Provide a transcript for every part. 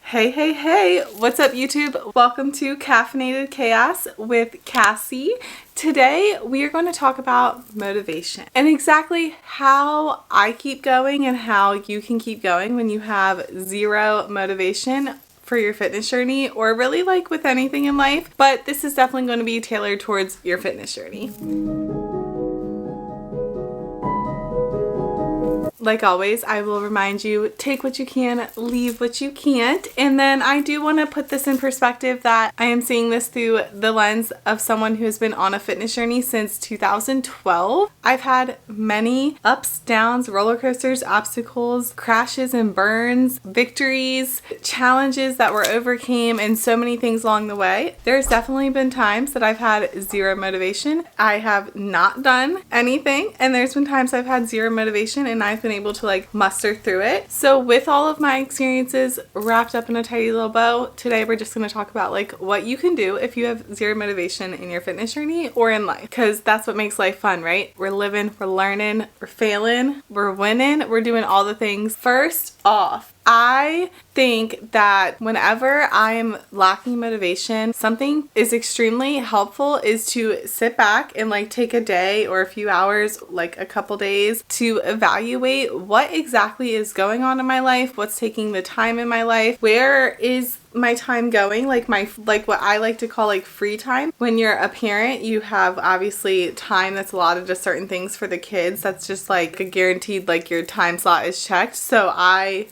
Hey, hey, hey, what's up YouTube? Welcome to Caffeinated Chaos with Cassie. Today we are going to talk about motivation and exactly how I keep going and how you can keep going when you have zero motivation for your fitness journey, or really like with anything in life, but this is definitely going to be tailored towards your fitness journey. Like always, I will remind you, take what you can, leave what you can't. And then I do want to put this in perspective that I am seeing this through the lens of someone who has been on a fitness journey since 2012. I've had many ups, downs, roller coasters, obstacles, crashes and burns, victories, challenges that were overcame, and so many things along the way. There's definitely been times that I've had zero motivation. I have not done anything, and there's been times I've had zero motivation and I've been able to like muster through it. So with all of my experiences wrapped up in a tidy little bow, today we're just going to talk about like what you can do if you have zero motivation in your fitness journey or in life, because that's what makes life fun, right? We're living, we're learning, we're failing, we're winning, we're doing all the things. First off, I think that whenever I'm lacking motivation, something is extremely helpful is to sit back and like take a day or a few hours, like a couple days, to evaluate what exactly is going on in my life, what's taking the time in my life, where is my time going, like what I like to call like free time. When you're a parent, you have obviously time that's allotted to certain things for the kids. That's just like a guaranteed, like your time slot is checked. So I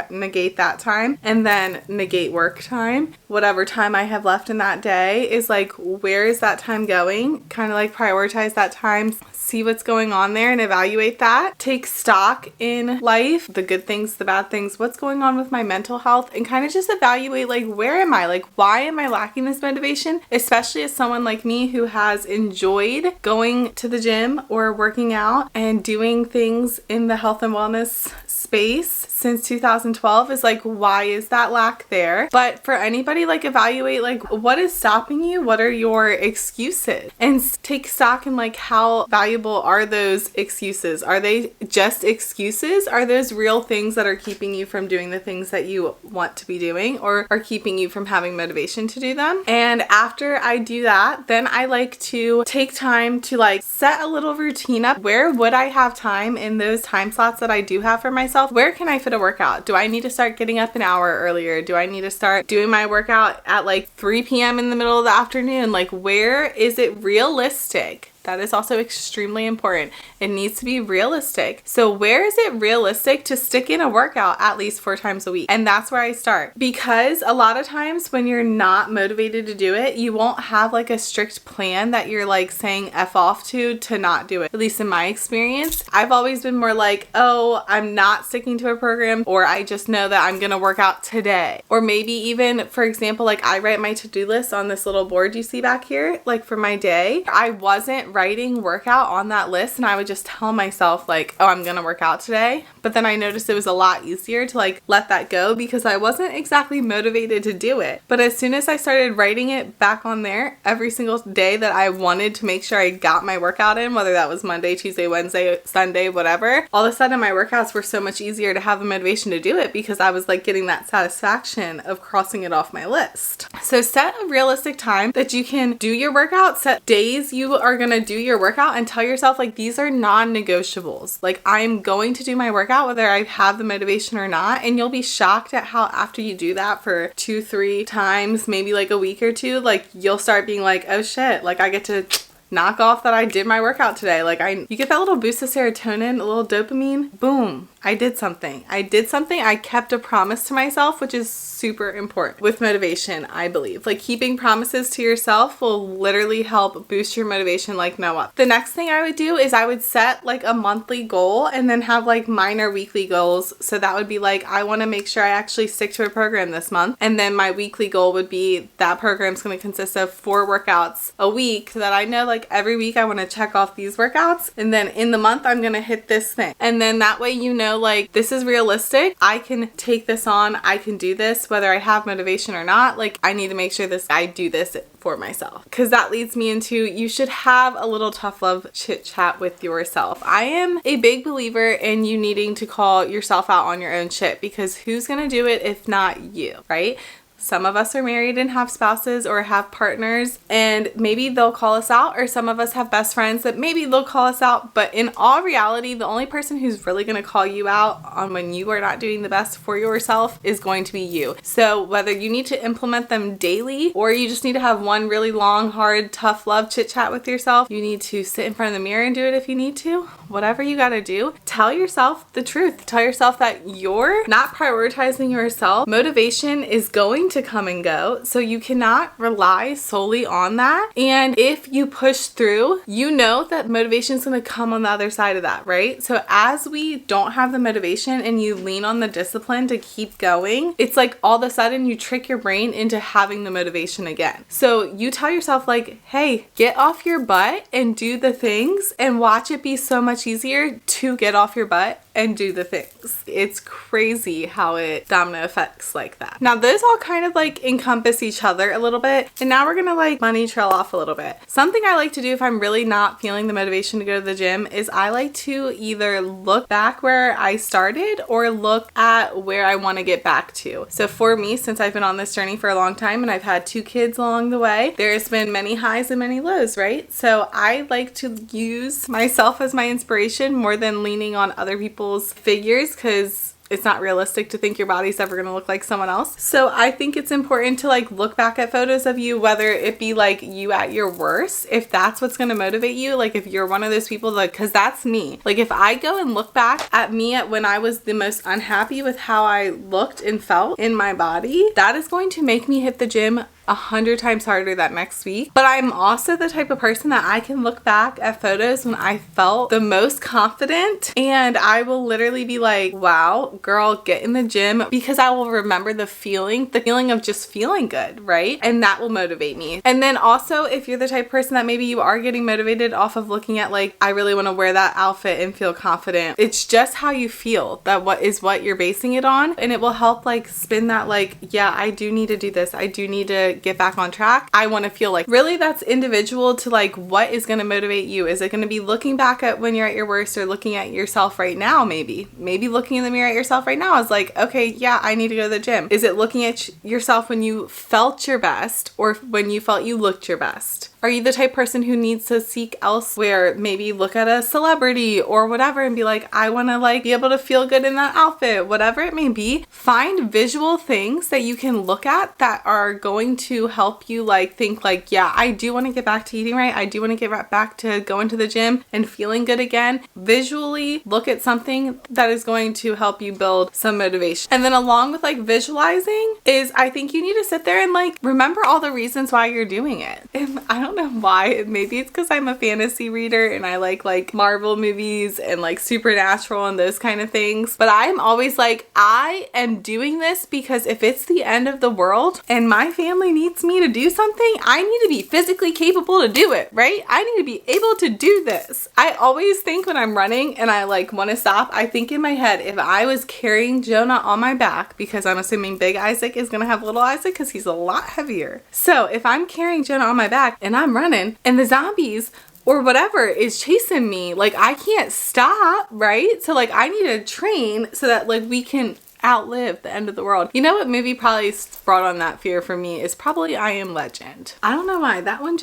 negate that time and then negate work time. Whatever time I have left in that day is like, where is that time going? Kind of like prioritize that time, see what's going on there and evaluate that. Take stock in life, the good things, the bad things, what's going on with my mental health, and kind of just evaluate like, where am I? Like, why am I lacking this motivation? Especially as someone like me who has enjoyed going to the gym or working out and doing things in the health and wellness space since 2012, is like, why is that lack there? But for anybody, like evaluate like, what is stopping you? What are your excuses? And take stock in like, how valuable are those excuses? Are they just excuses? Are those real things that are keeping you from doing the things that you want to be doing, or are keeping you from having motivation to do them? And after I do that, then I like to take time to like set a little routine up. Where would I have time in those time slots that I do have for myself? Where can I fit a workout? Do I need to start getting up an hour earlier? Do I need to start doing my workout at like 3 p.m. in the middle of the afternoon? Like, where is it realistic? That is also extremely important. It needs to be realistic. So where is it realistic to stick in a workout at least 4 times a week? And that's where I start. Because a lot of times when you're not motivated to do it, you won't have like a strict plan that you're like saying F off to not do it. At least in my experience, I've always been more like, oh, I'm not sticking to a program, or I just know that I'm gonna work out today. Or maybe even, for example, like I write my to-do list on this little board you see back here, like for my day. I wasn't writing workout on that list, and I would just tell myself like, oh, I'm gonna work out today. But then I noticed it was a lot easier to like let that go because I wasn't exactly motivated to do it. But as soon as I started writing it back on there every single day that I wanted to make sure I got my workout in, whether that was Monday, Tuesday, Wednesday, Sunday, whatever, all of a sudden my workouts were so much easier to have the motivation to do it because I was like getting that satisfaction of crossing it off my list. So set a realistic time that you can do your workout, set days you are gonna do your workout, and tell yourself like, these are non-negotiables. Like, I'm going to do my workout whether I have the motivation or not. And you'll be shocked at how after you do that for 2-3 times, maybe like a week or two, like you'll start being like, oh shit, like I get to knock off that I did my workout today. Like you get that little boost of serotonin, a little dopamine, boom. I did something. I kept a promise to myself, which is super important with motivation, I believe. Like, keeping promises to yourself will literally help boost your motivation like no other. The next thing I would do is I would set like a monthly goal and then have like minor weekly goals. So that would be like, I want to make sure I actually stick to a program this month. And then my weekly goal would be that program's going to consist of 4 workouts a week, so that I know like every week I want to check off these workouts. And then in the month, I'm going to hit this thing. And then that way, you know, know like this is realistic. I can take this on. I can do this whether I have motivation or not. Like I need to make sure I do this for myself, because that leads me into you should have a little tough love chit chat with yourself. I am a big believer in you needing to call yourself out on your own shit, because who's gonna do it if not you, right? Some of us are married and have spouses or have partners, and maybe they'll call us out, or some of us have best friends that maybe they'll call us out. But in all reality, the only person who's really going to call you out on when you are not doing the best for yourself is going to be you. So whether you need to implement them daily or you just need to have one really long, hard, tough love chit chat with yourself, you need to sit in front of the mirror and do it if you need to. Whatever you got to do, tell yourself the truth. Tell yourself that you're not prioritizing yourself. Motivation is going to come and go, so you cannot rely solely on that. And if you push through, you know that motivation is going to come on the other side of that, right? So as we don't have the motivation and you lean on the discipline to keep going, it's like all of a sudden you trick your brain into having the motivation again. So you tell yourself like, hey, get off your butt and do the things, and watch it be so much easier to get off your butt and do the things. It's crazy how it domino effects like that. Now those all kind of like encompass each other a little bit, and now we're gonna like money trail off a little bit. Something I like to do if I'm really not feeling the motivation to go to the gym is I like to either look back where I started or look at where I want to get back to. So for me, since I've been on this journey for a long time and I've had 2 kids along the way, there's been many highs and many lows, right? So I like to use myself as my inspiration more than leaning on other people's figures, because it's not realistic to think your body's ever going to look like someone else. So I think it's important to like look back at photos of you, whether it be like you at your worst, if that's what's going to motivate you. Like if you're one of those people that, because that's me. Like if I go and look back at me at when I was the most unhappy with how I looked and felt in my body, that is going to make me hit the gym 100 times harder that next week. But I'm also the type of person that I can look back at photos when I felt the most confident, and I will literally be like, wow, girl, get in the gym, because I will remember the feeling of just feeling good, right? And that will motivate me. And then also, if you're the type of person that maybe you are getting motivated off of looking at like, I really want to wear that outfit and feel confident, it's just how you feel, that what you're basing it on, and it will help like spin that like, yeah, I do need to do this. I do need to get back on track. I want to feel like, really, that's individual to like what is going to motivate you. Is it going to be looking back at when you're at your worst, or looking at yourself right now? Maybe looking in the mirror at yourself right now is like, okay, yeah, I need to go to the gym. Is it looking at yourself when you felt your best, or when you felt you looked your best? Are you the type of person who needs to seek elsewhere? Maybe look at a celebrity or whatever and be like, I want to like be able to feel good in that outfit, whatever it may be. Find visual things that you can look at that are going to help you like think like, yeah, I do want to get back to eating right. I do want to get right back to going to the gym and feeling good again. Visually look at something that is going to help you build some motivation. And then along with like visualizing is, I think you need to sit there and like remember all the reasons why you're doing it. And I don't know why. Maybe it's because I'm a fantasy reader and I like Marvel movies and like supernatural and those kind of things. But I'm always like, I am doing this because if it's the end of the world and my family needs me to do something, I need to be physically capable to do it, right? I need to be able to do this. I always think when I'm running and I like want to stop, I think in my head, if I was carrying Jonah on my back, because I'm assuming big Isaac is going to have little Isaac because he's a lot heavier. So if I'm carrying Jonah on my back and I'm running and the zombies or whatever is chasing me, like I can't stop, right? So like I need to train so that like we can outlive the end of the world. You know what movie probably brought on that fear for me is probably I Am Legend. I don't know why. That one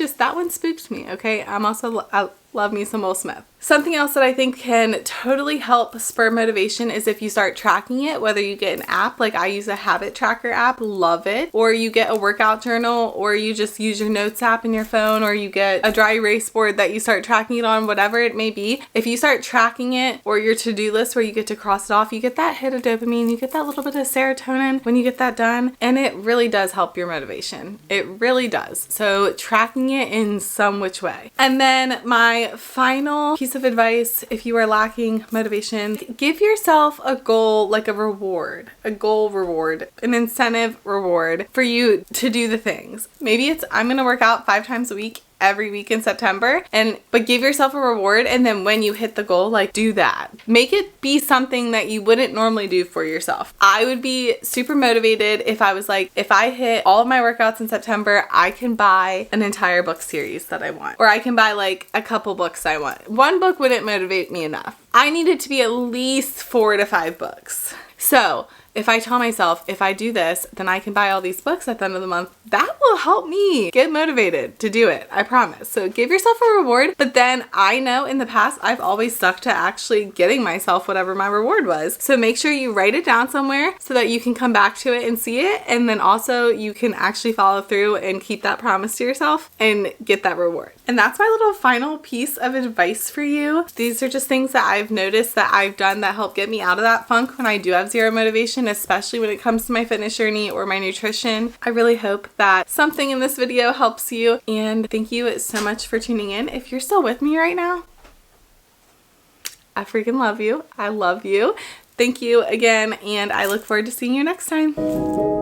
spooked me, okay? I love me some Will Smith. Something else that I think can totally help spur motivation is if you start tracking it, whether you get an app, like I use a habit tracker app, love it, or you get a workout journal, or you just use your notes app in your phone, or you get a dry erase board that you start tracking it on, whatever it may be. If you start tracking it, or your to-do list where you get to cross it off, you get that hit of dopamine, you get that little bit of serotonin when you get that done, and it really does help your motivation. It really does. So tracking it in some which way. And then my final piece of advice, if you are lacking motivation, give yourself a goal, like a reward, an incentive reward for you to do the things. Maybe it's I'm going to work out 5 times a week every week in September, but give yourself a reward, and then when you hit the goal, like, do that. Make it be something that you wouldn't normally do for yourself. I would be super motivated if I was like, if I hit all of my workouts in September, I can buy an entire book series that I want, or I can buy like a couple books I want. One book wouldn't motivate me enough. I need it to be at least 4 to 5 books. So if I tell myself, if I do this, then I can buy all these books at the end of the month, that will help me get motivated to do it. I promise. So give yourself a reward. But then I know in the past, I've always stuck to actually getting myself whatever my reward was. So make sure you write it down somewhere so that you can come back to it and see it. And then also you can actually follow through and keep that promise to yourself and get that reward. And that's my little final piece of advice for you. These are just things that I've noticed that I've done that help get me out of that funk when I do have zero motivation, especially when it comes to my fitness journey or my nutrition. I really hope that something in this video helps you, and thank you so much for tuning in. If you're still with me right now, I freaking love you. I love you. Thank you again, and I look forward to seeing you next time.